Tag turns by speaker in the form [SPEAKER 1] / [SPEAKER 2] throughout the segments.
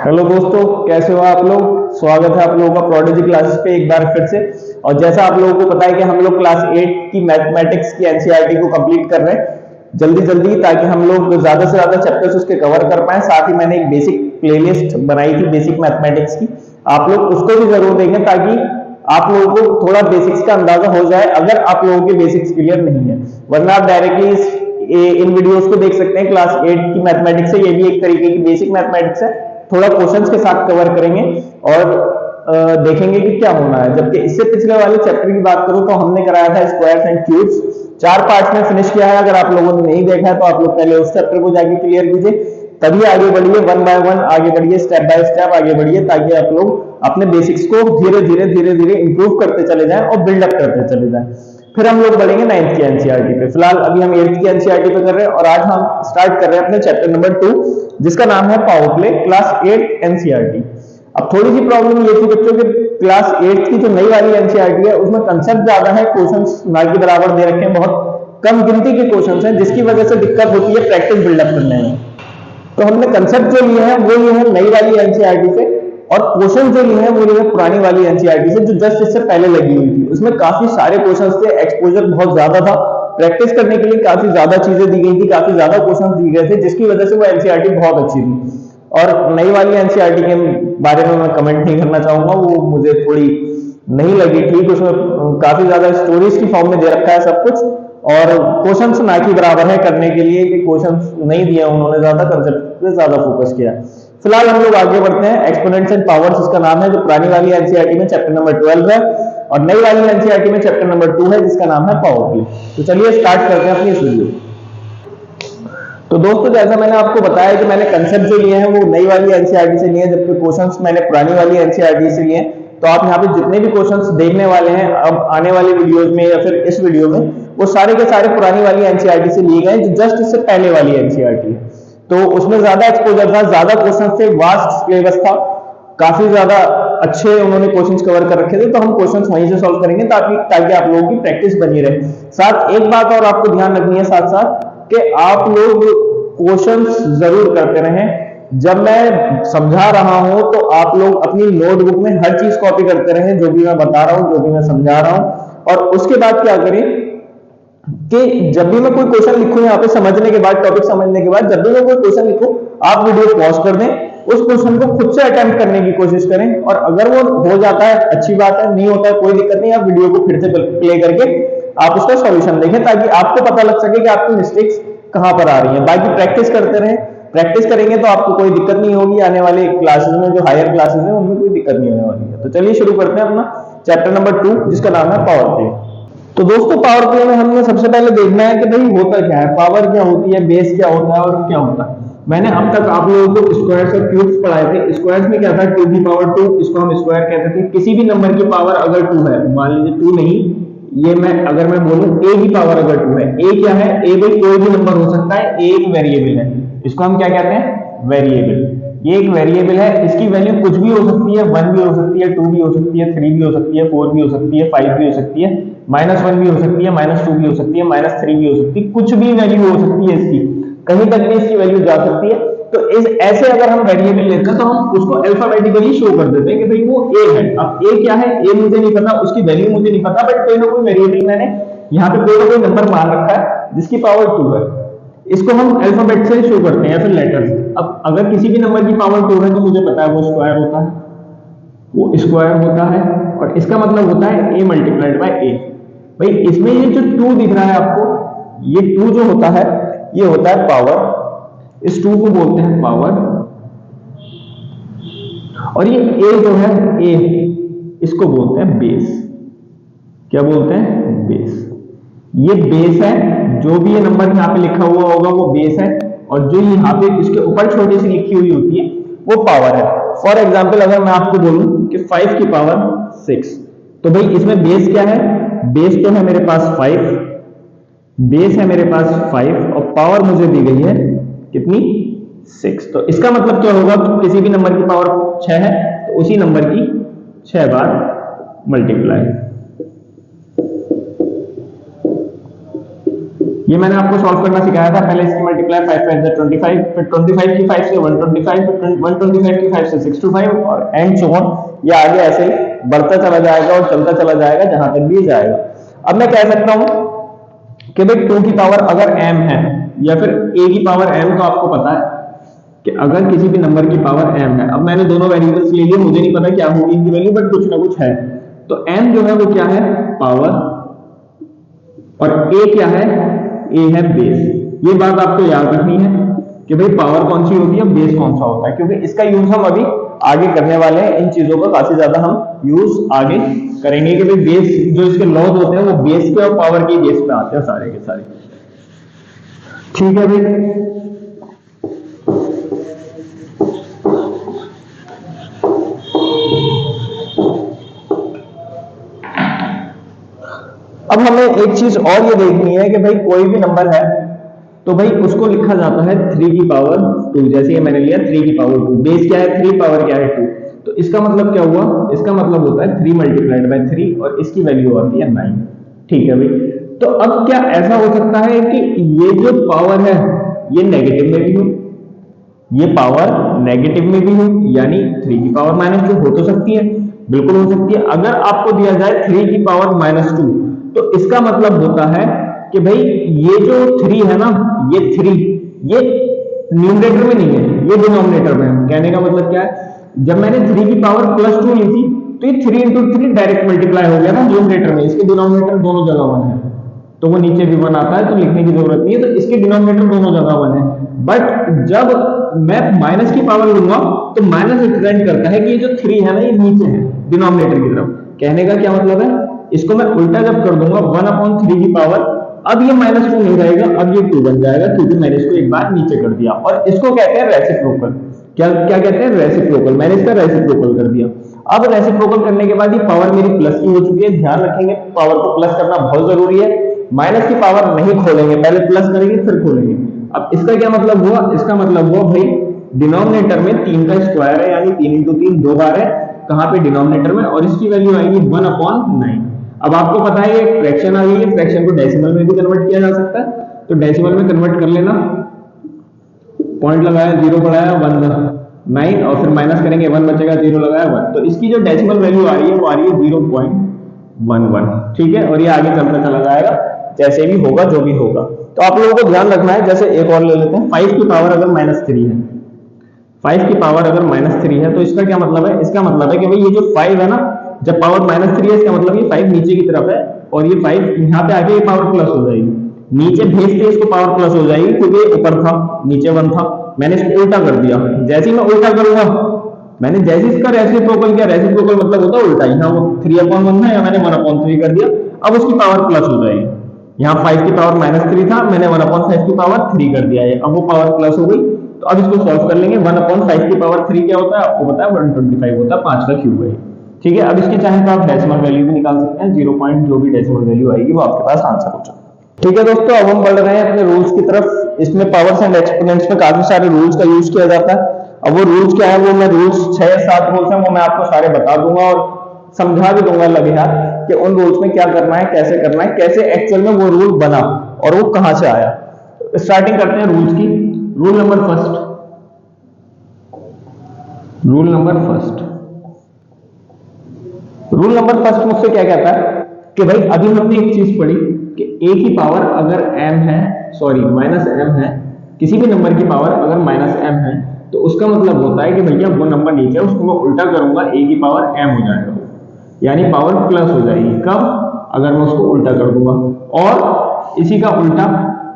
[SPEAKER 1] Hello दोस्तों, कैसे हो आप लोग। स्वागत है आप लोगों का प्रोडिजी क्लासेस पे एक बार फिर से। और जैसा आप लोगों को पता है कि हम लोग क्लास 8 की मैथमेटिक्स की एनसीईआरटी को कंप्लीट कर रहे हैं जल्दी जल्दी, ताकि हम लोग ज्यादा से ज्यादा चैप्टर्स उसके कवर कर पाए। साथ ही मैंने एक बेसिक प्लेलिस्ट बनाई थी बेसिक मैथमेटिक्स की, आप लोग उसको भी जरूर देखें ताकि आप लोगों को थोड़ा बेसिक्स का अंदाजा हो जाए अगर आप लोगों के बेसिक्स क्लियर नहीं है। वरना आप डायरेक्टली इन वीडियोस को देख सकते हैं। क्लास 8 की मैथमेटिक्स है, ये भी एक तरीके की बेसिक मैथमेटिक्स है। थोड़ा क्वेश्चंस के साथ कवर करेंगे और देखेंगे कि क्या होना है। जबकि इससे पिछले वाले चैप्टर की बात करूं तो हमने कराया था स्क्वायर्स एंड क्यूब्स, 4 पार्ट्स में फिनिश किया है। अगर आप लोगों ने नहीं देखा है तो आप लोग पहले उस चैप्टर को जाके क्लियर कीजिए, तभी आगे बढ़िए। वन बाय वन आगे बढ़िए, स्टेप बाय स्टेप आगे बढ़िए, ताकि आप लोग अपने बेसिक्स को धीरे धीरे इंप्रूव करते चले जाएं और बिल्डअप करते चले जाएं। फिर हम लोग बढ़ेंगे 9th की एनसीईआरटी पे। फिलहाल अभी हम 8th की एनसीईआरटी पे कर रहे हैं और आज हम स्टार्ट कर रहे हैं अपने चैप्टर नंबर 2, जिसका नाम है पावर प्ले, क्लास 8 एनसीईआरटी। अब थोड़ी सी प्रॉब्लम ये थी बच्चों के, क्लास 8 की जो नई वाली एनसीईआरटी है उसमें कंसेप्ट ज्यादा है, क्वेश्चंस ना के बराबर दे रखे हैं, बहुत कम गिनती के क्वेश्चंस हैं, जिसकी वजह से दिक्कत होती है प्रैक्टिस बिल्डअप करने में। तो हमने कंसेप्ट जो लिए हैं वो लिए हैं नई वाली एनसीईआरटी से, और क्वेश्चन जो लिए हैं वो लिए हैं पुरानी वाली एनसीईआरटी से जो जस्ट इससे पहले लगी हुई थी। उसमें काफी सारे क्वेश्चंस थे, एक्सपोजर बहुत ज्यादा था, प्रैक्टिस करने के लिए काफी ज्यादा चीजें दी गई थी, काफी ज्यादा क्वेश्चन दिए गए थे, जिसकी वजह से वो एनसीईआरटी बहुत अच्छी थी। और नई वाली एनसीईआरटी के बारे में मैं कमेंट नहीं करना चाहूंगा, वो मुझे थोड़ी नहीं लगी ठीक। उसमें काफी ज्यादा स्टोरीज की फॉर्म में दे रखा है सब कुछ, और क्वेश्चंस ना की बराबर है करने के लिए कि क्वेश्चंस नहीं दिए उन्होंने, ज्यादा कंसेप्ट पे ज्यादा फोकस किया। फिलहाल हम लोग आगे बढ़ते हैं। एक्सपोनेंट्स एंड पावर्स इसका नाम है, जो पुरानी वाली एनसीईआरटी में चैप्टर नंबर 12 है, और नई वाली एनसीईआरटी में चैप्टर नंबर 2 है, जिसका नाम है पावर प्ले। तो चलिए स्टार्ट करते हैं अपनी इस वीडियो। तो दोस्तों, जैसा मैंने आपको बताया कि मैंने कंसेप्ट जो लिए हैं वो नई वाली एनसीईआरटी से लिए हैं, जबकि क्वेश्चंस मैंने पुरानी वाली एनसीईआरटी से लिए हैं। तो आप यहाँ पे जितने भी क्वेश्चंस देखने वाले हैं अब आने वाली वीडियोस में या फिर इस वीडियो में, वो सारे के सारे पुरानी वाली एनसीईआरटी से लिए गए जो जस्ट इससे पहले वाली एनसीईआरटी है। तो उसमें ज्यादा एक्सपोजर था, ज्यादा क्वेश्चन थे, वास्ट सिलेबस था, काफी ज्यादा अच्छे उन्होंने क्वेश्चंस कवर कर रखे थे। तो हम क्वेश्चंस वहीं से सॉल्व करेंगे ताकि आप लोगों की प्रैक्टिस बनी रहे। साथ एक बात और आपको ध्यान रखनी है साथ साथ, कि आप लोग क्वेश्चंस जरूर करते रहें। जब मैं समझा रहा हूं तो आप लोग अपनी नोटबुक में हर चीज कॉपी करते रहें, जो भी मैं बता रहा हूं, जो भी मैं समझा रहा हूं। और उसके बाद क्या करें कि जब भी मैं कोई क्वेश्चन लिखूं यहाँ पे, समझने के बाद, टॉपिक समझने के बाद, जब भी मैं कोई क्वेश्चन लिखूं, आप वीडियो पॉज कर दें, उस क्वेश्चन को खुद से अटेम्प्ट करने की कोशिश करें। और अगर वो हो जाता है अच्छी बात है, नहीं होता है कोई दिक्कत नहीं, आप वीडियो को फिर से प्ले करके आप उसका सॉल्यूशन देखें, ताकि आपको पता लग सके कि आपकी मिस्टेक्स कहां पर आ रही हैं। बाकी प्रैक्टिस करते रहें, प्रैक्टिस करेंगे तो आपको कोई दिक्कत नहीं होगी। आने वाले क्लासेस में, जो हायर क्लासेस हैं, उनमें कोई दिक्कत नहीं होने वाली है। तो चलिए शुरू करते हैं अपना चैप्टर नंबर 2, जिसका नाम है पावर प्ले। तो दोस्तों, पावर प्ले में हमने सबसे पहले देखना है कि भाई होता क्या है, पावर क्या होती है, बेस क्या होता है और क्या होता है। मैंने अब तक आप लोगों को स्क्वायर्स और क्यूब्स पढ़ाए थे। स्क्वायर्स में क्या था, 2 की पावर 2, इसको हम स्क्वायर कहते थे। किसी भी नंबर की पावर अगर 2 है, मान लीजिए 2 नहीं, ये अगर मैं बोलूं a की पावर अगर 2 है, a क्या है, a भाई कोई भी नंबर हो सकता है, a एक वेरिएबल है, इसको हम क्या कहते हैं, वेरिएबल। ये एक वेरिएबल है, इसकी वैल्यू कुछ भी हो सकती है, 1 भी हो सकती है, 2 भी हो सकती है, 3 भी हो सकती है, 4 भी हो सकती है, 5 भी हो सकती है, -1 भी हो सकती है, -2 भी हो सकती है, -3 भी हो सकती है, कुछ भी वैल्यू हो सकती है इसकी, कहीं तक भी इसकी वैल्यू जा सकती है। तो इस ऐसे अगर हम वेरिएबल लेते हैं तो हम उसको अल्फाबेटिकली शो कर देते हैं कि भाई वो a है। अब a क्या है, a मुझे नहीं पता, उसकी वैल्यू मुझे नहीं पता, बट कोई ना कोई वेरिएबल मैंने यहाँ पे कोई ना कोई नंबर मान रखा है जिसकी पावर 2 है, इसको हम अल्फाबेट से शो करते हैं या फिर लेटर से। अब अगर किसी भी नंबर की पावर 2 है तो मुझे पता है वो स्क्वायर होता है, वो स्क्वायर होता है, और इसका मतलब होता है a मल्टीप्लाइड बाय a। भाई इसमें ये जो 2 दिख रहा है आपको, ये 2 जो होता है ये होता है पावर, इस 2 को बोलते हैं पावर। और ये a जो है, a इसको बोलते हैं बेस। क्या बोलते हैं, बेस। ये बेस है, जो भी ये नंबर यहाँ पे लिखा हुआ होगा वो बेस है, और जो यहाँ पे इसके ऊपर छोटी सी लिखी हुई होती है वो पावर है। फॉर एग्जाम्पल अगर मैं आपको बोलूं कि 5 की पावर 6, तो भाई इसमें बेस क्या है, बेस तो है मेरे पास 5, बेस है मेरे पास 5, और पावर मुझे दी गई है कितनी, 6। तो इसका मतलब क्या होगा, किसी भी नंबर की पावर 6 है तो उसी नंबर की 6 बार मल्टीप्लाई। ये मैंने आपको सॉल्व करना सिखाया था, पहले इसकी मल्टीप्लाई 5 5 से 25, फिर 25 की 5 से 125, फिर 125 की 5 से 625 और एंड सो ऑन। ये आगे ऐसे ही बढ़ता चला जाएगा और चलता चला जाएगा जहां तक भी जाएगा। अब मैं कह सकता हूं कि भाई 2 की पावर अगर m है या फिर a की पावर m, तो आपको पता है कि अगर किसी भी नंबर की पावर m है, अब मैंने दोनों वेरिएबल्स ले लिए, मुझे नहीं पता क्या होगी इनकी वैल्यू, बट कुछ ना कुछ है, तो m जो है वो क्या है, पावर, और a क्या है, a है बेस। ये बात आपको याद रखनी है कि भाई पावर कौन सी होती है, बेस कौन सा होता है, क्योंकि इसका यूज हम अभी आगे करने वाले हैं। इन चीजों का काफी ज्यादा हम यूज आगे करेंगे कि भाई बेस जो इसके लॉज होते हैं वो बेस के और पावर के बेस पे आते हैं सारे के सारे। ठीक है भाई, अब हमें एक चीज और ये देखनी है कि भाई कोई भी नंबर है तो भाई उसको लिखा जाता है 3 की पावर 2। जैसे ये मैंने लिया 3 की पावर 2, बेस क्या है 3, पावर क्या है 2, तो इसका मतलब क्या हुआ, इसका मतलब होता है 3 मल्टीप्लाइड बाय 3 और इसकी वैल्यू आती है 9। ठीक है भाई, तो अब क्या ऐसा हो सकता है कि ये जो पावर है ये नेगेटिव में भी हो, ये पावर नेगेटिव में भी हो, यानी 3 की पावर -2 हो तो सकती है, बिल्कुल हो सकती है। अगर आपको दिया जाए 3 की पावर -2 तो इसका मतलब होता है कि भाई ये जो 3 है ना, ये 3 ये न्यूमरेटर में नहीं है, ये डिनोमिनेटर में है। कहने का मतलब क्या है, जब मैंने 3 की पावर +2 ली थी तो ये 3 × 3 डायरेक्ट मल्टीप्लाई हो गया ना न्यूमरेटर में, इसके डिनोमिनेटर दोनों जगह 1 है, तो वो नीचे भी 1 आता है, तो लिखने की जरूरत नहीं है, तो इसके डिनोमिनेटर दोनों जगह 1 है। बट जब मैं माइनस की पावर लूंगा तो माइनस रिप्रेजेंट करता है कि ये जो 3 है ना ये नीचे है डिनोमिनेटर की तरफ। कहने का क्या मतलब है, इसको मैं उल्टा जब कर दूंगा 1/3 की पावर, अब ये -2 नहीं रहेगा, अब ये 2 बन जाएगा, क्योंकि मैंने इसको एक बार नीचे कर दिया, और इसको कहते हैं रेसिप्रोकल। क्या क्या कहते हैं, रेसिप्रोकल। मैंने इसका रेसिप्रोकल कर दिया। अब रेसिप्रोकल करने के बाद ये पावर मेरी प्लस की हो चुकी है। ध्यान रखेंगे पावर को प्लस करना बहुत जरूरी है, माइनस की पावर नहीं खोलेंगे, पहले प्लस करेंगे फिर खोलेंगे। अब इसका क्या मतलब हुआ, इसका मतलब हुआ भाई डिनोमिनेटर में 3 का स्क्वायर है, यानी 3 × 3 2 बार है, कहां पे, डिनोमिनेटर में, और इसकी वैल्यू आएगी 1/9। अब आपको पता है ये फ्रैक्शन आ गई है, फ्रैक्शन को डेसिमल में भी कन्वर्ट किया जा सकता है, तो डेसिमल में कन्वर्ट कर लेना, पॉइंट लगाया 0 बढ़ाया 1/9 और फिर माइनस करेंगे 1 बचेगा, 0 लगाया 1, तो इसकी जो डेसिमल वैल्यू आ रही है वो आ रही है 0.11। ठीक है, और ये आगे चलता चला जाएगा जैसे भी होगा, जो भी होगा। तो आप लोगों को ध्यान रखना है। जैसे एक और ले लेते हैं, 5 की पावर अगर -3 है, 5 की पावर अगर -3 है, तो इसका क्या मतलब है, इसका मतलब है कि भाई ये जो 5 है ना, जब पावर -3 है इसका मतलब ये 5 नीचे की तरफ है, और ये 5 यहाँ पे आके ये पावर प्लस हो जाएगी, नीचे भेजते इसको पावर प्लस हो जाएगी, क्योंकि ऊपर था नीचे 1 था, मैंने इसको उल्टा कर दिया। जैसे ही मैं उल्टा करूंगा, मैंने जैसे इसका रेसिप्रोकल किया, रेसिप्रोकल मतलब होता है उल्टा, यहाँ वो 3/1 था, या मैंने 1/3 कर दिया, अब उसकी पावर प्लस हो जाएगी। यहाँ 5 की पावर -3 था, मैंने 1/5 की पावर 3 कर दिया है, अब वो पावर प्लस हो गई। तो अब इसको सॉल्व कर लेंगे। 1/5 की पावर 3 क्या होता है, आपको पता है 125 होता है, 5 का क्यूब है। ठीक है, अब इसकी चाहे तो आप डेसिमल वैल्यू भी निकाल सकते हैं, 0 पॉइंट जो भी डेसिमल वैल्यू आएगी वो आपके पास आंसर हो जाएगा। ठीक है दोस्तों, अब हम बढ़ रहे हैं अपने रूल्स की तरफ। इसमें पावर्स एंड एक्सपोनेंट्स में काफी सारे रूल्स का यूज किया जाता है। अब वो रूल्स क्या है, वो मैं रूल्स 6 या 7 रूल्स हैं, वो मैं आपको सारे बता दूंगा और समझा भी दूंगा लगे हाथ कि उन रूल्स में क्या करना है, कैसे करना है, कैसे एक्चुअल में वो रूल बना और वो कहां से आया। स्टार्टिंग करते हैं रूल्स की। Rule number first, rule number first मुझसे क्या कहता है कि भाई अभी हमने एक चीज पढ़ी कि a की पावर अगर m है, सॉरी -m है, किसी भी नंबर की पावर अगर -m है, तो उसका मतलब होता है कि भैया वो नंबर नीचे है, उसको मैं उल्टा करूंगा, a की पावर m हो जाएगा, यानी पावर प्लस हो जाएगी। कब, अगर मैं उसको उल्टा कर दूंगा। और इसी का उल्टा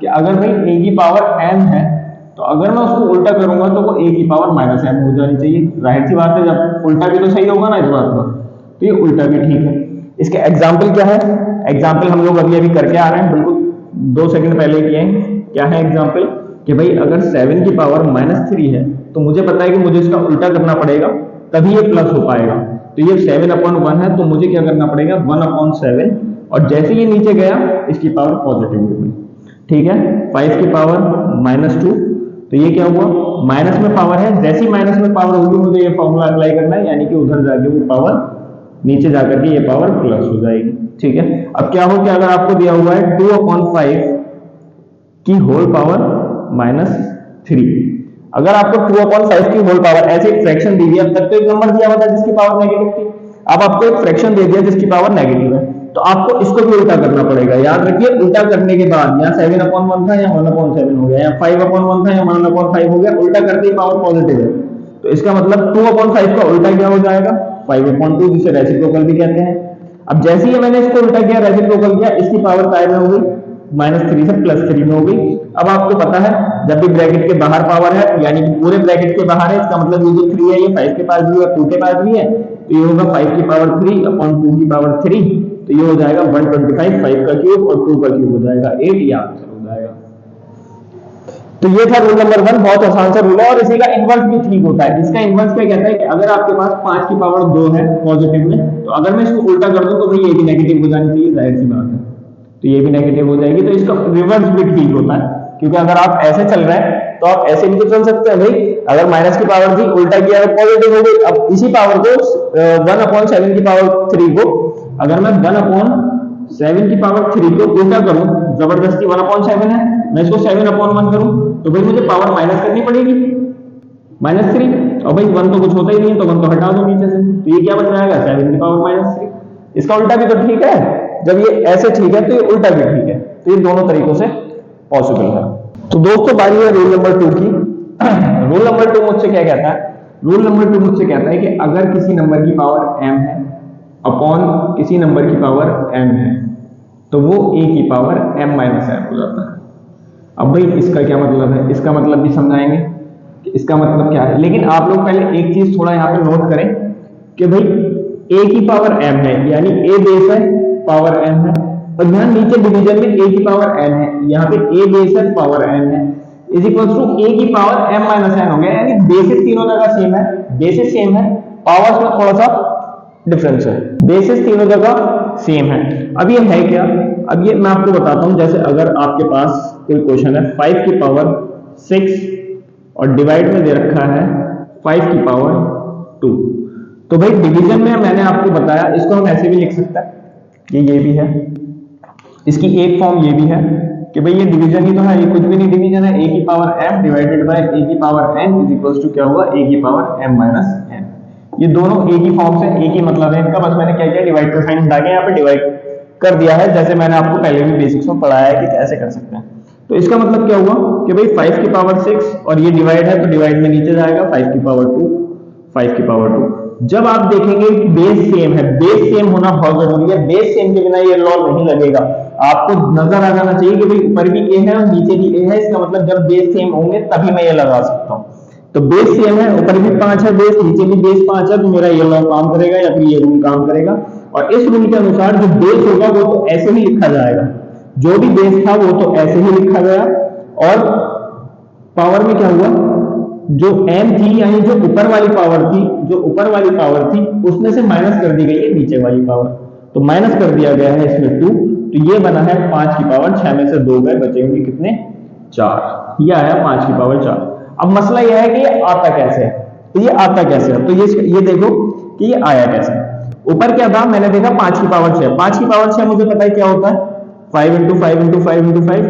[SPEAKER 1] कि अगर भाई a की पावर m है, तो अगर मैं उसको उल्टा करूंगा तो वो a की पावर -m हो जानी चाहिए। जाहिर सी बात है, जब उल्टा भी तो सही होगा ना इस बात का, तो ये उल्टा भी ठीक है। इसके एग्जाम्पल क्या है, एग्जाम्पल हम लोग अभी करके आ रहे हैं, बिल्कुल 2 सेकंड पहले किए हैं। क्या है एग्जाम्पल, कि भाई अगर 7 की पावर -3 है, तो मुझे पता है कि मुझे इसका उल्टा करना पड़ेगा, तभी ये प्लस हो पाएगा। तो ये 7/1 है, तो मुझे क्या करना पड़ेगा, 1/7, और जैसे ये नीचे गया इसकी पावर पॉजिटिव हो गई। ठीक है, 5 की पावर -2, तो ये क्या हुआ, माइनस में पावर है, जैसी माइनस में पावर होगी मुझे ये फॉर्मूला अप्लाई करना है, यानी कि उधर जाके वो पावर नीचे जाकर के ये पावर प्लस हो जाएगी। ठीक है, अब क्या हो कि अगर आपको दिया हुआ है 2/5 की होल पावर -3। अगर आपको 2/5 की होल पावर ऐसे एक फ्रैक्शन दी हुई है, अब तक तो एक नंबर दिया हुआ था जिसकी पावर नेगेटिव थी, अब आपको एक फ्रैक्शन दे दिया जिसकी पावर नेगेटिव है, तो आपको इसको भी उल्टा करना पड़ेगा। याद रखिए, उल्टा करने के बाद यहाँ 7/1 था या 1/7 हो गया, या 5/1 था या 1/5 हो गया, उल्टा करते ही पावर पॉजिटिव है, तो इसका मतलब 2/5 का उल्टा क्या हो जाएगा, 5/2, जिसे रेसिप्रोकल भी कहते हैं। अब जैसे ही मैंने इसको उल्टा किया, रेसिप्रोकल किया, इसकी पावर काय में हो गई, -3 से +3 में हो गई। अब आपको पता है जब भी ब्रैकेट के बाहर पावर है, यानी कि पूरे ब्रैकेट के बाहर है, इसका मतलब ये जो 3 है ये 5 के पास भी है, 2 के पास भी है, तो ये होगा 5 की पावर 3 अपॉन 2 की पावर 3, तो ये हो जाएगा 125, 5 का क्यूब और 2 का क्यूब हो जाएगा 8, ये आंसर हो जाएगा। तो ये था रूल नंबर 1, बहुत आसान सा रूल है, और इसी का इनवर्स भी ठीक होता है। इसका इनवर्स क्या कहता है कि अगर आपके पास 5 की पावर 2 है पॉजिटिव में, तो अगर मैं इसको उल्टा कर दूं तो भाई ये भी नेगेटिव हो जानी चाहिए, जाहिर सी बात है, तो ये भी नेगेटिव हो जाएगी। तो इसका रिवर्स भी ठीक होता है, क्योंकि अगर आप ऐसे चल रहे हैं तो आप ऐसे भी तो चल सकते हैं भाई। अगर माइनस की पावर थी, उल्टा किया तो पॉजिटिव हो गई। अब इसी पावर को 1/7 की पावर 3 को अगर मैं 1/7 की पावर 3 को उल्टा करूं, जबरदस्ती 1/7 है, मैं इसको 7/1 करूं, तो भाई मुझे पावर माइनस करनी पड़ेगी, -3, और भाई 1 तो कुछ होता ही नहीं है, तो 1 तो हटा दो नीचे से, तो ये क्या बन जाएगा, 7 की पावर -3। इसका उल्टा भी तो ठीक है, जब ये ऐसे ठीक है तो ये उल्टा भी ठीक है, तो ये दोनों तरीकों से पॉसिबल है। तो दोस्तों बारी है रूल नंबर 2 की। रूल नंबर 2 मुझसे क्या कहता है, रूल नंबर 2 मुझसे कहता है कि अगर किसी नंबर की पावर m है अपॉन किसी नंबर की पावर n है, तो वो a की पावर m - n हो जाता है। अब भाई इसका क्या मतलब है, इसका मतलब भी समझाएंगे कि इसका मतलब क्या है, लेकिन आप लोग पहले एक चीज थोड़ा यहाँ पे नोट करें कि भाई a की पावर m है, यानी a बेस है, पावर n है, और यहाँ नीचे डिवीजन में a की पावर n है, यहाँ पे a बेस है, पावर n है, इज इक्वल टू a की पावर m - n हो गया। यानी बेसिस तीनों जगह सेम है, बेसिस सेम है, पावर्स में थोड़ा सा डिफरेंस है, बेसिस तीनों जगह सेम है। अब ये है क्या, अब ये मैं आपको बताता हूं। जैसे अगर आपके पास कोई क्वेश्चन है 5 की पावर 6 और डिवाइड में दे रखा है 5 की पावर 2, तो भाई डिवीजन में मैंने आपको बताया, इसको हम ऐसे भी लिख सकते हैं, ये भी है, इसकी एक फॉर्म ये भी है कि भाई ये डिवीजन ही तो है, ये कुछ भी नहीं डिवीजन है, a की power m divided by a की power n is equals to क्या हुआ, a की पावर m माइनस n। ये दोनों a की फॉर्म से, a की मतलब है इनका, बस मैंने क्या किया, डिवाइड का साइन हटा के यहाँ पे डिवाइड कर दिया है, जैसे मैंने आपको पहले भी बेसिक्स में पढ़ाया है कि कैसे कर सकते हैं। तो इसका मतलब क्या हुआ कि भाई 5 की पावर 6 और ये डिवाइड है, तो डिवाइड में नीचे जाएगा 5 की पावर 2, 5 की पावर 2। जब आप देखेंगे कि बेस सेम है, बेस सेम होना बहुत जरूरी है, बेस सेम के बिना ये लॉ नहीं लगेगा। आपको नजर आ जाना चाहिए कि भाई ऊपर भी a है और नीचे भी a है, इसका मतलब जब बेस सेम होंगे तभी मैं ये लगा सकता हूँ। तो बेस सेम है, ऊपर भी 5 है बेस, नीचे भी बेस 5 है, तो मेरा ये लॉ काम करेगा या फिर ये रूल काम करेगा। और इस रूल के अनुसार जो बेस होगा वो तो ऐसे ही लिखा जाएगा, जो भी बेस था वो तो ऐसे ही लिखा गया, और पावर में क्या हुआ, जो m थी यानी जो ऊपर वाली पावर थी, जो ऊपर वाली पावर थी उसमें से माइनस कर दी गई है नीचे वाली पावर, तो माइनस कर दिया गया है इसमें 2, तो ये बना है 5 की पावर 6 में से 2 गए, बचेंगे कितने, 4, ये आया 5 की पावर 4। अब मसला यह है कि ये आता कैसे है, तो ये आता कैसे है, तो ये देखो कि ये आया कैसे। ऊपर क्या था, मैंने देखा 5 की पावर 6, 5 की पावर 6 मुझे पता है क्या होता है, 5 × 5 × 5 × 5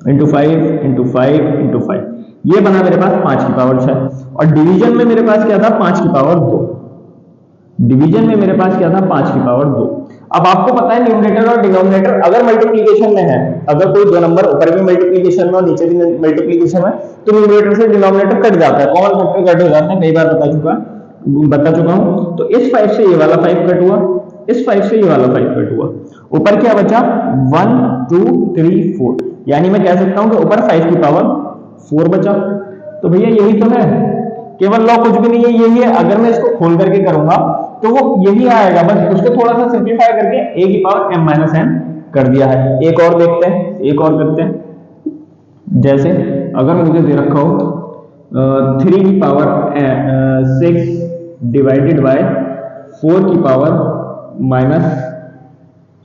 [SPEAKER 1] × 5 × 5 × 5, ये बना मेरे पास 5 की पावर 6। और डिवीजन में मेरे पास क्या था, 5 की पावर 2, डिवीजन में मेरे पास क्या था, 5 की पावर 2। अब आपको पता है न्यूमरेटर और डिनोमिनेटर अगर मल्टीप्लिकेशन में है, अगर कोई दो नंबर ऊपर भी मल्टीप्लिकेशन में और नीचे भी मल्टीप्लिकेशन में, तो न्यूमरेटर से डिनोमिनेटर कट जाता है, कॉमन फैक्टर कट हो जाता है, कई बार बता चुका हूं। तो इस 5 से ये वाला 5 कट हुआ, इस 5 से ये वाला 5 कट हुआ, ऊपर क्या बचा, 1 2 3 4, यानी मैं कह सकता हूं कि ऊपर 5 की पावर 4 बचा। तो भैया यही तो है, केवल लॉ कुछ भी नहीं है, यही है। अगर मैं इसको खोल करके करूंगा तो वो यही आएगा, बस उसको थोड़ा सा सिंपलीफाई करके a की पावर m - n कर दिया है। एक और देखते हैं, एक और करते हैं। जैसे अगर मुझे दे रखा हो 3 की पावर 6 डिवाइडेड बाय 4 की पावर माइनस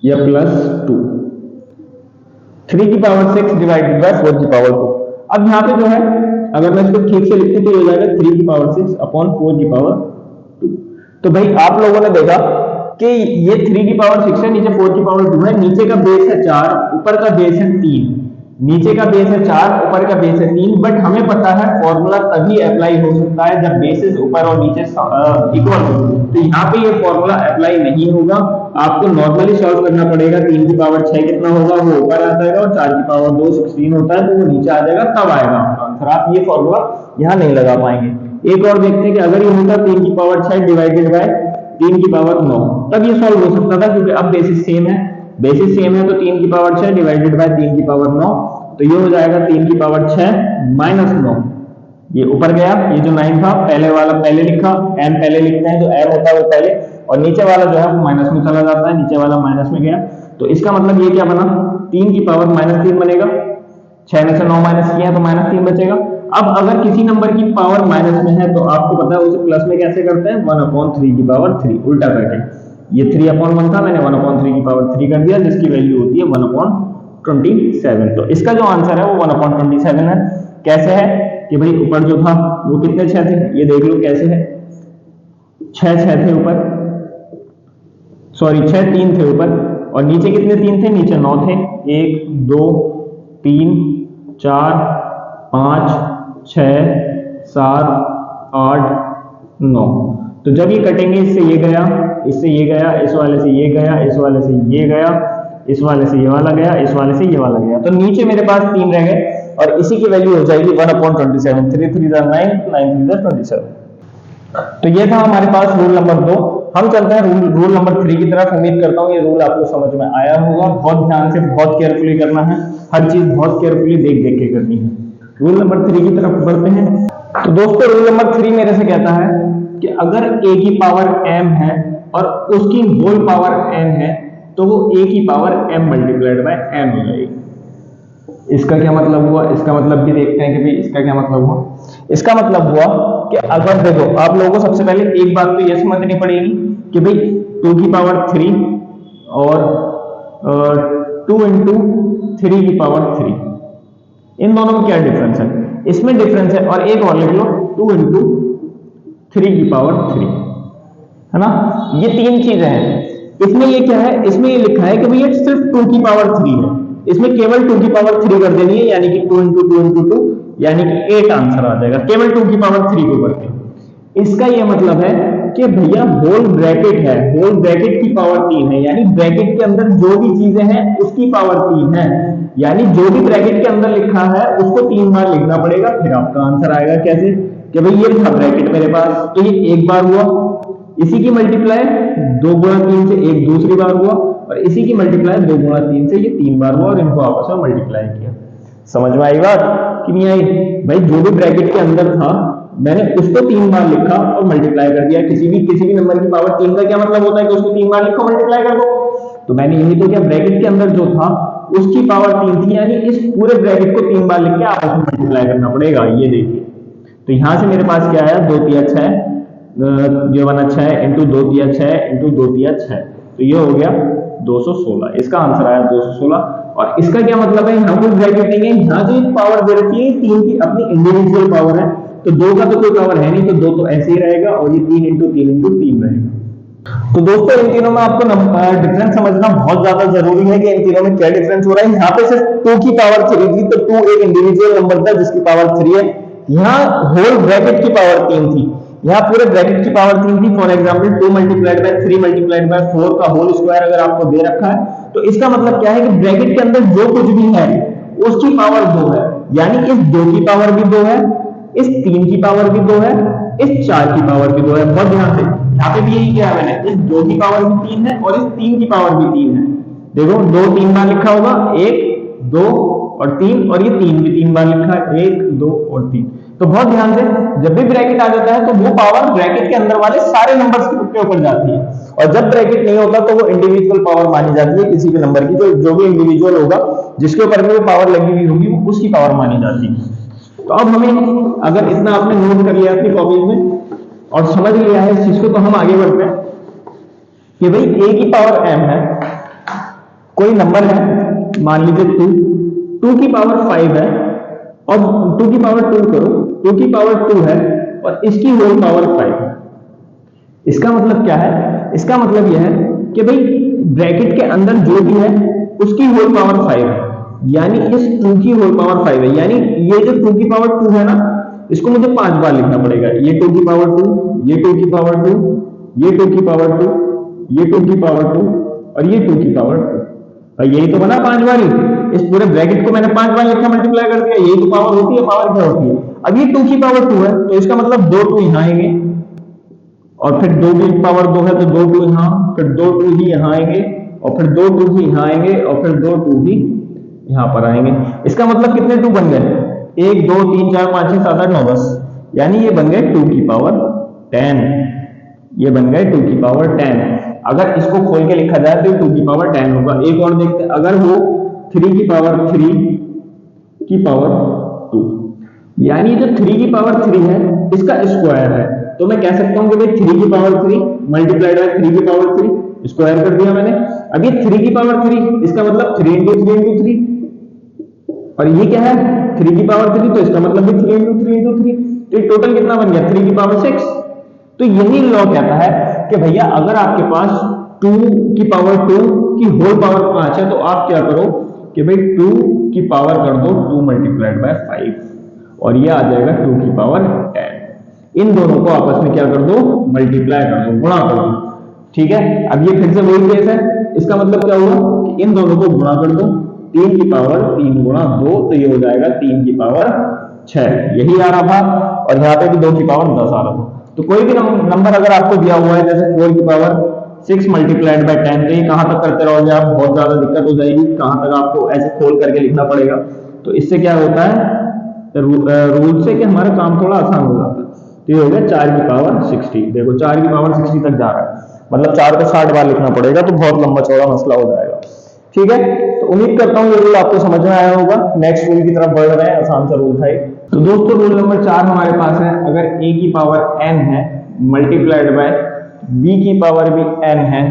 [SPEAKER 1] या प्लस 2, 3 की पावर 6 डिवाइडेड बाय 4 की पावर 2। अब यहाँ पे जो है अगर मैं इसको ठीक से लिखूं तो ये हो जाएगा 3 की पावर 6 अपॉन 4 की पावर 2। तो भाई आप लोगों ने देखा कि ये 3 की पावर 6 है, नीचे 4 की पावर 2 है, नीचे का बेस है 4, ऊपर का बेस है 3, नीचे का बेस है 4, ऊपर का बेस है 3, बट हमें पता है फॉर्मूला तभी अप्लाई हो सकता है जब बेसिस ऊपर और नीचे इक्वल हो। तो यहाँ पे ये फॉर्मूला अप्लाई नहीं होगा, आपको नॉर्मली सॉल्व करना पड़ेगा। 3 की पावर 6 कितना होगा, वो ऊपर आ जाएगा, और 4 की पावर 2 16 होता है, तो वो नीचे आ जाएगा, तब आएगा आपका आंसर। आप ये फॉर्मूला यहाँ नहीं लगा पाएंगे। एक और देखते हैं कि अगर ये होता 3 की पावर 6 डिवाइडेड बाय 3 की पावर 9, तब ये सॉल्व हो सकता था, क्योंकि अब बेसिस सेम है। बेसिस सेम है तो 3 की पावर 6 डिवाइडेड बाय 3 की पावर 9, तो ये हो जाएगा 3 की पावर 6 माइनस 9। ये ऊपर गया, ये जो 9 था पहले वाला पहले लिखा, m पहले लिखते हैं, जो m होता है वो पहले, और नीचे वाला जो है वो माइनस में चला जाता है, नीचे वाला माइनस में गया। तो इसका मतलब ये क्या बना, 3 की पावर -3 बनेगा। 6 में से 9 माइनस किया तो -3 बचेगा। अब अगर किसी नंबर की पावर माइनस में है तो आपको पता है उसे प्लस में कैसे करते हैं, 1/3 की पावर 3 उल्टा करके। ये 3/1 था, मैंने 1/3 की पावर 3 कर दिया, जिसकी वैल्यू होती है 1/27। तो इसका जो आंसर है वो 1/27 है। कैसे है कि भाई ऊपर जो था वो कितने 6 थे, ये देख लो कैसे है, 6 थे ऊपर, सॉरी 6 3 थे ऊपर, और नीचे कितने 3 थे, नीचे 9 थे। 1 2 3 4 5 6 7 8 9। तो जब ये कटेंगे, इससे ये गया, इससे ये गया, इस वाले से ये गया, इस वाले से ये गया, इस वाले से ये वाला गया, इस वाले से ये वाला गया, तो नीचे मेरे पास 3 रह गए, और इसी की वैल्यू हो जाएगी 1/27। 3 3 9, 9 3 27। तो ये था हमारे पास रूल नंबर 2। हम चलते हैं रूल नंबर 3 की तरफ। उम्मीद करता हूँ ये रूल आपको समझ में आया होगा। बहुत ध्यान से, बहुत केयरफुली करना है, हर चीज बहुत केयरफुली देख देख के करनी है। रूल नंबर 3 की तरफ बढ़ते हैं। तो दोस्तों रूल नंबर 3 मेरे से कहता है कि अगर a की पावर m है और उसकी होल पावर n है, तो वो a की power m multiplied by m हो जाएगी। इसका क्या मतलब हुआ, इसका मतलब भी देखते हैं कि भाई इसका क्या मतलब हुआ। इसका मतलब हुआ कि अगर देखो, आप लोगों को सबसे पहले एक बात तो यह समझनी पड़ेगी कि भाई 2 की पावर 3 और 2 इंटू 3 की पावर 3, इन दोनों में क्या डिफरेंस है, इसमें डिफरेंस है। और एक और लिख लो, 2 इंटू 3 की पावर 3, है ना। ये 3 चीजें हैं। इसमें ये क्या है, इसमें ये लिखा है कि भाई ये सिर्फ 2 की पावर 3 है, इसमें केवल 2 की पावर 3 कर देनी है, यानी कि 2 इंटू 2 इंटू 2, यानी कि 8 आंसर आ जाएगा केवल 2 की पावर 3 को करके। इसका ये मतलब है कि भैया होल ब्रैकेट है, होल ब्रैकेट की पावर 3 है, यानी ब्रैकेट के अंदर जो भी चीजें हैं उसकी पावर 3 है, यानी जो भी ब्रैकेट के अंदर लिखा है उसको 3 बार लिखना पड़ेगा, फिर आपका आंसर आएगा। कैसे कि भाई ये था ब्रैकेट मेरे पास, तो ये एक बार हुआ, इसी की मल्टीप्लाई 2 गुणा 3 से एक दूसरी बार हुआ, और इसी की मल्टीप्लाई 2 गुणा 3 से ये 3 बार हुआ, और इनको आपस में मल्टीप्लाई किया। समझ में आई बात कि नहीं आई? भाई जो भी ब्रैकेट के अंदर था मैंने उसको 3 बार लिखा और मल्टीप्लाई कर दिया। किसी भी नंबर की पावर 3 का क्या मतलब होता है कि उसको 3 बार लिखो मल्टीप्लाई कर दो। तो मैंने यही तो किया, ब्रैकेट के अंदर जो था उसकी पावर 3 थी, यानी इस पूरे ब्रैकेट को 3 बार लिख के आपस में मल्टीप्लाई करना पड़ेगा। ये देखिए, तो यहां से मेरे पास क्या आया, 2 3 6, ये बना 6 इंटू 2 3 6 इंटू 2 3 6, तो ये हो गया 216। इसका आंसर आया 216। और इसका क्या मतलब है, यहाँ कोई ब्रैकेट नहीं है, यहाँ जो पावर दे रखी है 3 की अपनी इंडिविजुअल पावर है, तो 2 का तो कोई पावर है नहीं, तो 2 तो ऐसे ही रहेगा, और ये 3 इंटू 3 इंटू 3 रहेगा। तो दोस्तों इन तीनों में आपको डिफरेंस समझना बहुत ज्यादा जरूरी है कि इन तीनों में क्या डिफरेंस हो रहा है। यहाँ पे सिर्फ 2 की पावर 3 थी, तो 2 एक इंडिविजुअल नंबर था जिसकी पावर 3 है। यहाँ होल ब्रैकेट की पावर 3 थी, यहाँ पूरे ब्रैकेट की पावर 3 थी। For example 2 multiplied by 3 multiplied by 4 का होल स्क्वायर अगर आपको दे रखा है, तो इसका मतलब क्या है कि ब्रैकेट के अंदर जो कुछ भी है उसकी पावर 2 है, यानी इस 2 की पावर भी 2 है, इस 3 की पावर भी 2 है, इस 4 की पावर भी 2 है। बहुत ध्यान से, यहाँ पे भी यही किया मैंने, इस 2 की पावर भी 3 है और इस 3 की पावर भी 3 है। देखो 2 3 बार लिखा होगा, 1 2 और 3, और ये 3 भी 3 बार लिखा है, 1 2 और 3। तो बहुत ध्यान से, जब भी ब्रैकेट आ जाता है तो वो पावर ब्रैकेट के अंदर वाले सारे नंबर्स के ऊपर जाती है, और जब ब्रैकेट नहीं होता तो वो इंडिविजुअल पावर मानी जाती है किसी भी नंबर की, जो भी इंडिविजुअल होगा जिसके ऊपर भी वो पावर लगी हुई होगी वो उसकी पावर मानी जाती है। तो अब हमें, अगर इतना आपने नोट कर लिया अपनी कॉपी में और समझ लिया है इस चीज को, तो हम आगे बढ़ते हैं कि भाई a की पावर m है, कोई नंबर है, मान लीजिए 2 की पावर 5 है, और 2 की पावर 2 करो, 2 की पावर 2 है और इसकी होल पावर 5 है। इसका मतलब क्या है, इसका मतलब यह है कि भाई ब्रैकेट के अंदर जो भी है उसकी होल पावर 5 है, यानी इस 2 की होल पावर 5 है, यानी ये जो 2 की पावर 2 है ना, इसको मुझे 5 बार लिखना पड़ेगा। ये 2 की पावर 2, ये 2 की पावर 2, ये 2 की पावर 2, ये 2 की पावर 2 और ये 2 की पावर 2। और यही तो बना 5 बार ही। इस पूरे ब्रैकेट को मैंने 5 बार लिखा, मल्टीप्लाई कर दिया। यही तो पावर होती है। पावर क्या होती है? अब ये 2 की पावर 2 है तो इसका मतलब 2 2 यहाँ आएंगे, और फिर 2 की पावर 2 है तो 2 2 यहाँ, फिर 2 2 ही यहाँ आएंगे, और फिर 2 2 ही यहाँ आएंगे, और फिर 2 2 ही यहाँ पर आएंगे। इसका मतलब कितने 2 बन गए? 1 2 3 4 5 6 7 8 9 10, यानी ये बन गए 2 की पावर 10। ये बन गए 2 की पावर 10। अगर इसको खोल के लिखा जाए तो 2 की पावर 10 होगा। एक और देखते हैं, अगर वो 3 की पावर 3 की पावर 2, यानी जो 3 की पावर 3 है इसका स्क्वायर है, तो मैं कह सकता हूं कि भाई 3 की पावर 3 मल्टीप्लाइड बाय 3 की पावर 3, स्क्वायर कर दिया मैंने। अब ये 3 की पावर 3, इसका मतलब 3 इंटू 3 इंटू 3, और ये क्या है 3 की पावर 3, तो इसका मतलब भी 3 इंटू 3 इंटू 3, तो ये टोटल कितना बन गया 3 की पावर 6। तो यही लॉ कहता है कि भैया अगर आपके पास 2 की पावर 2 की होल पावर 5 है तो आप क्या करो कि भाई 2 की पावर कर दो 2 मल्टीप्लाइड बाय 5, और ये आ जाएगा 2 की पावर 10। इन दोनों को आपस में क्या कर दो? मल्टीप्लाई कर दो, गुणा कर दो। ठीक है, अब ये फिर से वही केस है। इसका मतलब क्या हुआ कि इन दोनों को गुणा कर दो, 3 की पावर 3 गुणा 2, तो ये हो जाएगा 3 की पावर 6, यही आ रहा था। और यहाँ पे भी 2 की पावर 10 आ रहा था। तो कोई भी नंबर अगर आपको दिया हुआ है, जैसे 4 की पावर 6 मल्टीप्लाइड बाय 10, तो ये कहां तक करते रहोगे आप? बहुत ज्यादा दिक्कत हो जाएगी। कहां तक आपको ऐसे खोल करके लिखना पड़ेगा। तो इससे क्या होता है, रूल से कि हमारा काम थोड़ा आसान हो जाता है। तो ये हो गया 4 की पावर 60। देखो 4 की पावर 60 तक जा रहा है, मतलब 4 को 60 बार लिखना पड़ेगा, तो बहुत लंबा चौड़ा मसला हो जाएगा। ठीक है, तो उम्मीद करता हूँ ये रूल आपको समझ में आया होगा। नेक्स्ट रूल की तरफ बढ़ रहे हैं, आसान सा रूल था। तो दोस्तों रूल नंबर 4 हमारे पास है, अगर a की पावर n है मल्टीप्लाइड बाय b की पावर भी n है,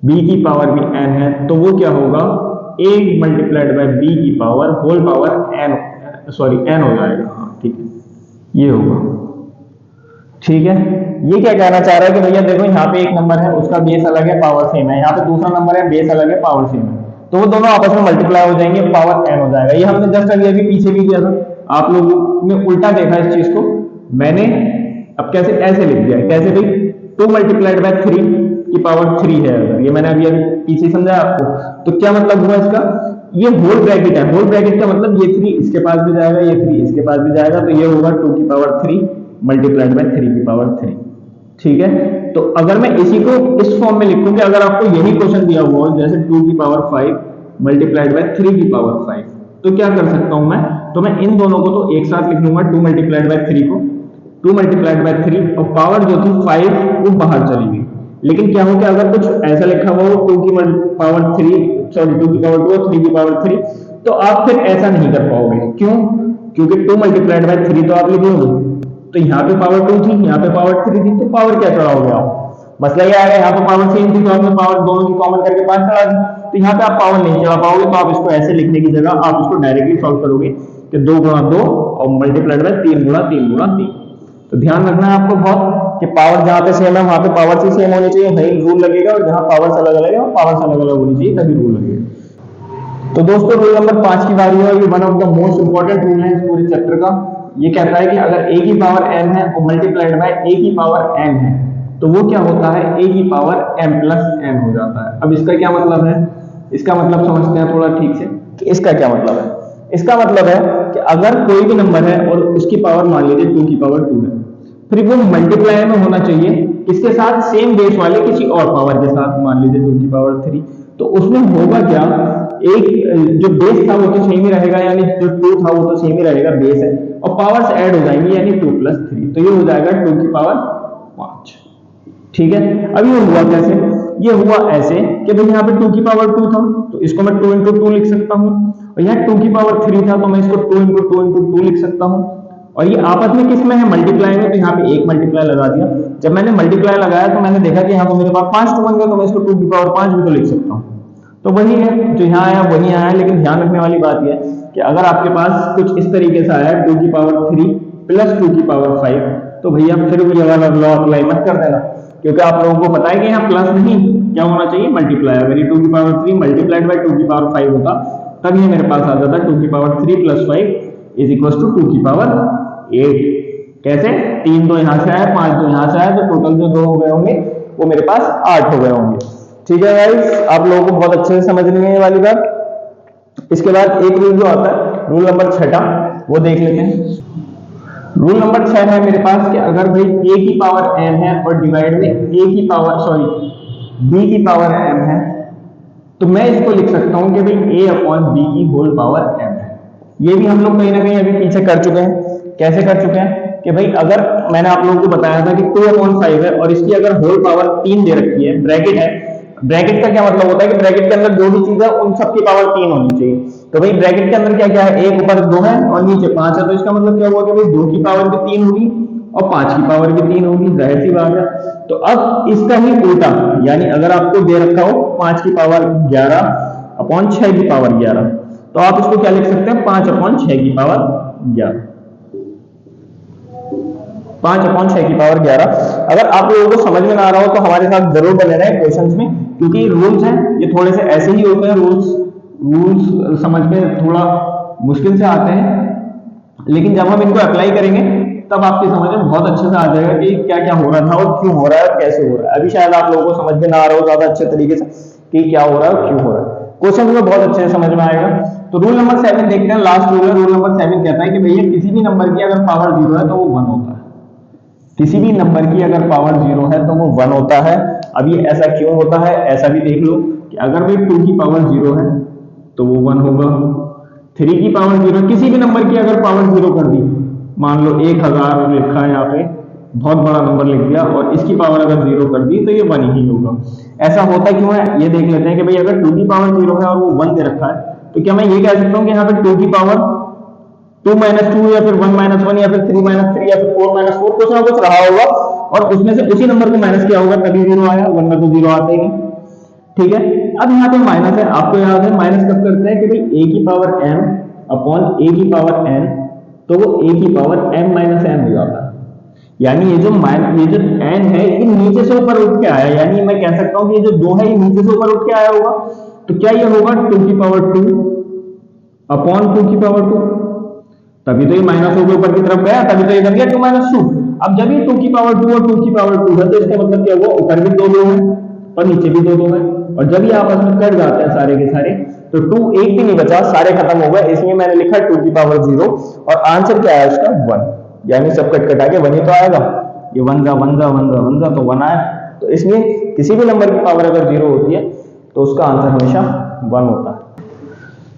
[SPEAKER 1] b की पावर भी n है, तो वो क्या होगा? a मल्टीप्लाइड बाय b की power whole power n, sorry n हो जाएगा। हाँ ठीक है, ये होगा। ठीक है, ये क्या कहना चाह रहा है कि भैया देखो यहाँ पे एक नंबर है, उसका बेस अलग है, पावर सेम है। यहाँ पे दूसरा नंबर है, बेस अलग है, पावर सेम है, तो वो दोनों आपस में मल्टीप्लाई हो जाएंगे, पावर n हो जाएगा। ये हमने जस्ट अभी पीछे भी किया था। आप लोगों ने उल्टा देखा इस चीज को, मैंने अब कैसे ऐसे लिख दिया। कैसे भाई? 2 मल्टीप्लाइड बाय 3 की पावर 3 है, अगर ये मैंने अभी पीछे समझाया आपको। तो क्या मतलब हुआ इसका? ये होल ब्रैकेट है, होल ब्रैकेट का मतलब ये 3 इसके पास भी जाएगा, ये 3 इसके पास भी जाएगा, तो ये होगा 2 की पावर 3 मल्टीप्लाइड बाय 3 की पावर 3। ठीक है, तो अगर मैं इसी को इस फॉर्म में लिखूं कि अगर आपको यही क्वेश्चन दिया हुआ हो, जैसे 2 की पावर 5 मल्टीप्लाइड बाय 3 की पावर 5, तो क्या कर सकता हूं मैं? तो मैं इन दोनों को तो एक साथ लिख लूंगा, 2 मल्टीप्लाइड बाय 3 को, 2 मल्टीप्लाइड बाय 3, और पावर जो थी 5 वो बाहर चली गई। लेकिन क्या हो कि अगर कुछ ऐसा लिखा हुआ हो 2 की पावर 3, सॉरी 2 की पावर 2 और 3 की पावर 3, तो आप फिर ऐसा नहीं कर पाओगे। क्यों? क्योंकि 2 मल्टीप्लाइड बाय 3 तो आप लिख लोगे, तो यहाँ पे पावर 2 थी, यहाँ पे पावर 3 थी, तो पावर क्या चढ़ाओगे आप? मसला ये आएगा, यहाँ पे पावर सेम थी तो आपने पावर दोनों की कॉमन करके 5 चढ़ा दी, तो यहाँ पे आप पावर नहीं चढ़ा पाओगे। तो आप इसको ऐसे लिखने की जगह आप इसको डायरेक्टली सॉल्व करोगे कि 2 गुणा 2 और मल्टीप्लाइड बाय 3 गुणा 3 गुणा 3। तो ध्यान रखना है आपको बहुत कि पावर जहां पे सेम है वहां पे पावर से सेम होनी चाहिए, वही रूल लगेगा, और जहां पावर अलग अलग है पावर से अलग अलग होनी चाहिए, तभी रूल लगेगा। तो दोस्तों रूल नंबर 5 की बारी है, ये one of the most important rule है इस पूरे चैप्टर का। ये कहता है कि अगर a की पावर n है और मल्टीप्लाइड बाय a की पावर n है, तो वो क्या होता है? a की पावर m प्लस n हो जाता है। अब इसका क्या मतलब है? इसका मतलब समझते हैं थोड़ा ठीक से कि इसका क्या मतलब है। इसका मतलब है कि अगर कोई भी नंबर है और उसकी पावर मान लीजिए 2 की पावर 2 है, फिर वो मल्टीप्लाई में होना चाहिए किसके साथ? सेम बेस वाले किसी और पावर के साथ, मान लीजिए 2 की पावर 3। तो उसमें होगा क्या? एक जो बेस था वो तो सेम ही रहेगा, यानी जो 2 था वो तो सेम ही रहेगा, बेस है, और पावर्स ऐड हो जाएंगी, यानी 2 प्लस 3, तो ये हो जाएगा 2 की पावर 5। ठीक है, अब ये हुआ कैसे? ये हुआ ऐसे कि भाई यहाँ पे 2 की पावर 2 था, तो इसको मैं 2 इंटू 2 लिख सकता हूँ, और यहाँ 2 की पावर 3 था, तो मैं इसको 2 इंटू 2 इंटू 2 लिख सकता हूँ। और ये आपस में किस में है? मल्टीप्लाई में, तो यहाँ पे एक मल्टीप्लाई लगा दिया। जब मैंने मल्टीप्लाई लगाया तो मैंने देखा कि यहाँ तो मेरे पास 5 2 बन गया, तो मैं इसको 2 की पावर 5 भी तो लिख सकता हूँ। तो वही है जो यहाँ आया वही आया, लेकिन ध्यान रखने वाली बात यह है कि अगर आपके पास कुछ इस तरीके से आया 2 की पावर 3 प्लस 2 की पावर 5, तो भैया फिर भी वाला लॉ अप्लाई मत कर देना, क्योंकि आप लोगों को पता है कि यहाँ प्लस नहीं क्या होना चाहिए? मल्टीप्लाई। अगर ये 2 की पावर 3 मल्टीप्लाइड बाय 2 की पावर 5 होता तब ये मेरे पास आ जाता 2 की पावर 3 + 5 इज इक्वल टू 2 की पावर 8। कैसे? 3 तो यहाँ से आया, 5 तो यहाँ से आया, तो टोटल जो 2 हो गए होंगे वो मेरे पास 8 हो गए होंगे। ठीक है गाइस, आप लोगों को बहुत अच्छे से समझ में ये वाली बात। इसके बाद एक रूल जो आता है, रूल नंबर 6 वो देख लेते हैं। रूल नंबर 6 है मेरे पास कि अगर भाई a की पावर m है और डिवाइड में b की पावर m है, तो मैं इसको लिख सकता हूं कि भाई a/b की होल पावर m है। ये भी हम लोग कहीं ना कहीं अभी पीछे कर चुके हैं। कैसे कर चुके हैं कि भाई अगर मैंने आप लोगों को बताया था कि 2/5 है और इसकी अगर होल पावर 3 दे रखी है, ब्रैकेट है, ब्रैकेट का क्या मतलब होता है कि ब्रैकेट के अंदर जो भी चीज है उन सब की पावर 3 होनी चाहिए। तो भाई ब्रैकेट के अंदर क्या क्या है, एक ऊपर 2 है और नीचे 5 है, तो इसका मतलब क्या हुआ कि भाई 2 की पावर भी 3 होगी और 5 की पावर भी 3 होगी, जाहिर सी बात है। तो अब इसका ही उल्टा, यानी अगर आपको दे रखा हो 5 की पावर 11/6 की पावर 11, तो आप इसको क्या लिख सकते हैं, 5/6 की पावर 11, 5/6 की पावर 11। अगर आप लोगों को समझ में ना आ रहा हो तो हमारे साथ जरूर बने रहे क्वेश्चंस में, क्योंकि रूल्स हैं ये थोड़े से ऐसे ही होते हैं। रूल्स समझ में थोड़ा मुश्किल से आते हैं, लेकिन जब हम इनको अप्लाई करेंगे तब आपकी समझ में बहुत अच्छे से आ जाएगा कि क्या क्या हो रहा था और क्यों हो रहा है और कैसे हो रहा है। अभी शायद आप लोगों को समझ में ना आ रहा हो ज्यादा अच्छे तरीके से कि क्या हो रहा है और क्यों हो रहा है, क्वेश्चन में बहुत अच्छे से समझ में आएगा। तो रूल नंबर 7 देखते हैं, लास्ट रूल है। रूल नंबर 7 कहता है कि भैया किसी भी नंबर की अगर पावर 0 है तो वो 1 होता है। किसी भी नंबर की अगर पावर 0 है तो वो 1 होता है। अब ये ऐसा क्यों होता है, ऐसा भी देख लो कि अगर भाई 2 की पावर 0 है तो वो 1 होगा। 3 की पावर 0, किसी भी नंबर की अगर पावर 0 कर दी, मान लो 1000 लिखा है यहाँ पे, बहुत बड़ा नंबर लिख दिया, और इसकी पावर अगर 0 कर दी तो ये 1 ही होगा। ऐसा होता क्यों है ये देख लेते हैं कि भाई अगर 2 की पावर 0 है और वो 1 दे रखा है, तो क्या मैं ये कह सकता हूँ कि यहाँ पे 2 की पावर 2 - 2 या फिर 1 - 1 या फिर 3 - 3 या फिर 4 - 4 कुछ ना कुछ रहा होगा और उसमें से उसी नंबर को माइनस किया होगा तभी 0 आया, वरना तो 0 आता ही नहीं। ठीक है, अब यहाँ पे माइनस है, आपको याद है माइनस कब करते हैं कि भाई a की पावर m अपॉन a की पावर n, तो वो a की पावर m - n हो जाता है। यानी ये जो n है ये नीचे से ऊपर उठ के आया, यानी मैं कह सकता हूँ कि ये जो 2 है ये नीचे से ऊपर उठ के आया होगा। तो क्या ये होगा 2 की पावर 2 अपॉन 2 की पावर 2, तभी तो ये माइनस होकर ऊपर की तरफ गया, तभी तो ये बन गया 2 - 2। अब जब ये 2 की पावर 2 और 2 की पावर 2 है तो इसका मतलब क्या हुआ, ऊपर भी 2 है और नीचे भी 2 है, और जब ये आपस में कट जाते हैं सारे के सारे तो 2 एक भी नहीं बचा, सारे खत्म हो गए। इसलिए मैंने लिखा 2 की पावर 0 और आंसर क्या आया उसका 1, यानी सब कट कटा के 1 ही तो आएगा। ये 1 जा 1 जा 1 जा 1 जा तो 1 आया। तो इसलिए किसी भी नंबर की पावर अगर 0 होती है तो उसका आंसर हमेशा 1 होता है।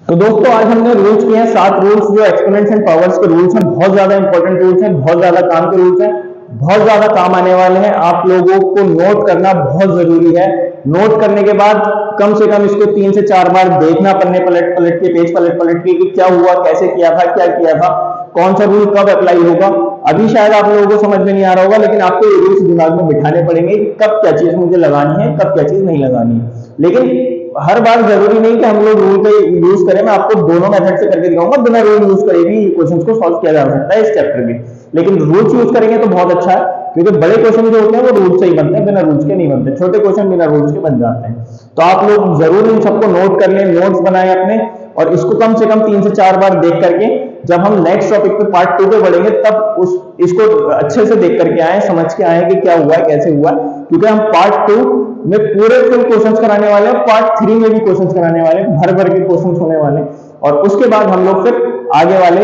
[SPEAKER 1] तो दोस्तों आज हमने रूल्स किए हैं 7 रूल्स, जो एक्सपोनेंट्स एंड पावर्स के रूल्स हैं, बहुत ज्यादा इंपॉर्टेंट रूल्स हैं, बहुत ज्यादा काम के रूल्स हैं, बहुत ज्यादा काम आने वाले हैं। आप लोगों को नोट करना बहुत जरूरी है। नोट करने के बाद कम से कम इसको 3 से 4 बार देखना, पन्ने पलट पलट के, पेज पलट पलट के कि क्या हुआ, कैसे किया था, क्या किया था, कौन सा रूल कब अप्लाई होगा। अभी शायद आप लोगों को समझ में नहीं आ रहा होगा, लेकिन आपको ये रूल्स दिमाग में बिठाने पड़ेंगे कि कब क्या चीज मुझे लगानी है, कब क्या चीज नहीं लगानी है। लेकिन हर बार जरूरी नहीं कि हम लोग रूल का यूज करें। मैं आपको दोनों मेथड से करके दिखाऊंगा, बिना रूल यूज करे भी क्वेश्चंस को सॉल्व किया जा सकता है इस चैप्टर के। लेकिन रूल्स यूज करेंगे तो बहुत अच्छा है, क्योंकि बड़े क्वेश्चन जो होते हैं वो रूल से ही बनते हैं, बिना रूल्स के नहीं बनते। छोटे क्वेश्चन बिना रूल्स के बन जाते हैं। तो आप लोग जरूर इन सबको नोट कर लें, नोट्स बनाएं अपने, और इसको कम से कम 3 से 4 बार देख करके जब हम नेक्स्ट टॉपिक पे पार्ट 2 पे बढ़ेंगे तब इसको अच्छे से देख करके आए, समझ के आए कि क्या हुआ कैसे हुआ। क्योंकि हम पार्ट 2 में पूरे फुल क्वेश्चंस कराने वाले हैं, पार्ट 3 में भी क्वेश्चंस कराने वाले हैं, भर भर के क्वेश्चंस होने वाले, और उसके बाद हम लोग फिर आगे वाले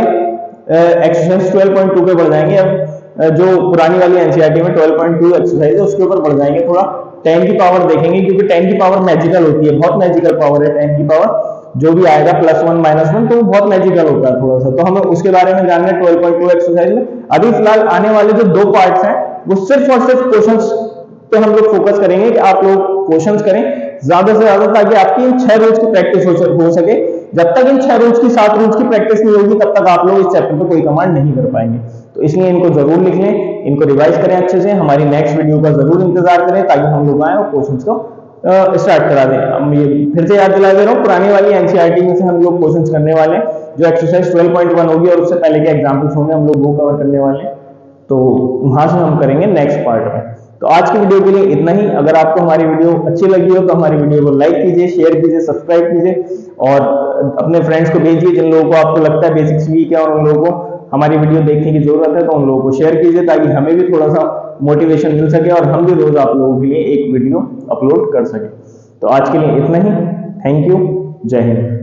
[SPEAKER 1] एक्सरसाइज 12.2 पे बढ़ जाएंगे। अब जो पुरानी वाली एनसीईआरटी में 12.2 एक्सरसाइज है उसके ऊपर बढ़ जाएंगे, थोड़ा 10 की पावर देखेंगे, क्योंकि 10 की पावर मैजिकल होती है, बहुत मैजिकल पावर है 10 की पावर। जो भी आएगा +1 -1 तो वो बहुत मैजिकल होता है थोड़ा सा, तो हमें उसके बारे में जानना है 12.2 एक्सरसाइज में। अभी फिलहाल आने वाले जो 2 पार्ट्स हैं वो सिर्फ और सिर्फ क्वेश्चंस पे हम लोग फोकस करेंगे कि आप लोग क्वेश्चंस करें ज्यादा से ज्यादा, ताकि आपकी इन 6 रूल्स की प्रैक्टिस हो सके। जब तक इन 6 रूल्स की 7 रूल्स की प्रैक्टिस नहीं होगी तब तक आप लोग इस चैप्टर पे कोई कमांड नहीं कर पाएंगे। तो इसलिए इनको जरूर लिख लें, इनको रिवाइज करें अच्छे से, हमारी नेक्स्ट वीडियो का जरूर इंतजार करें ताकि हम लोग आए और क्वेश्चंस को स्टार्ट करा दें। हम ये फिर से याद दिला दे रहा हूँ, पुरानी वाली एनसीईआरटी में से हम लोग क्वेश्चंस करने वाले हैं, जो एक्सरसाइज 12.1 होगी और उससे पहले के एग्जाम्पल्स होंगे हम लोग वो कवर करने वाले हैं। तो वहां से हम करेंगे नेक्स्ट पार्ट में। तो आज की वीडियो के लिए इतना ही। अगर आपको हमारी वीडियो अच्छी लगी हो तो हमारी वीडियो को लाइक कीजिए, शेयर कीजिए, सब्सक्राइब कीजिए और अपने फ्रेंड्स को भेजिए जिन लोगों को आपको लगता है बेसिक्स वीक है और उन लोगों को हमारी वीडियो देखने की जरूरत है, तो उन लोगों को शेयर कीजिए ताकि हमें भी थोड़ा सा मोटिवेशन मिल सके और हम भी रोज आप लोगों के लिए एक वीडियो अपलोड कर सके। तो आज के लिए इतना ही। Thank you. जय हिंद।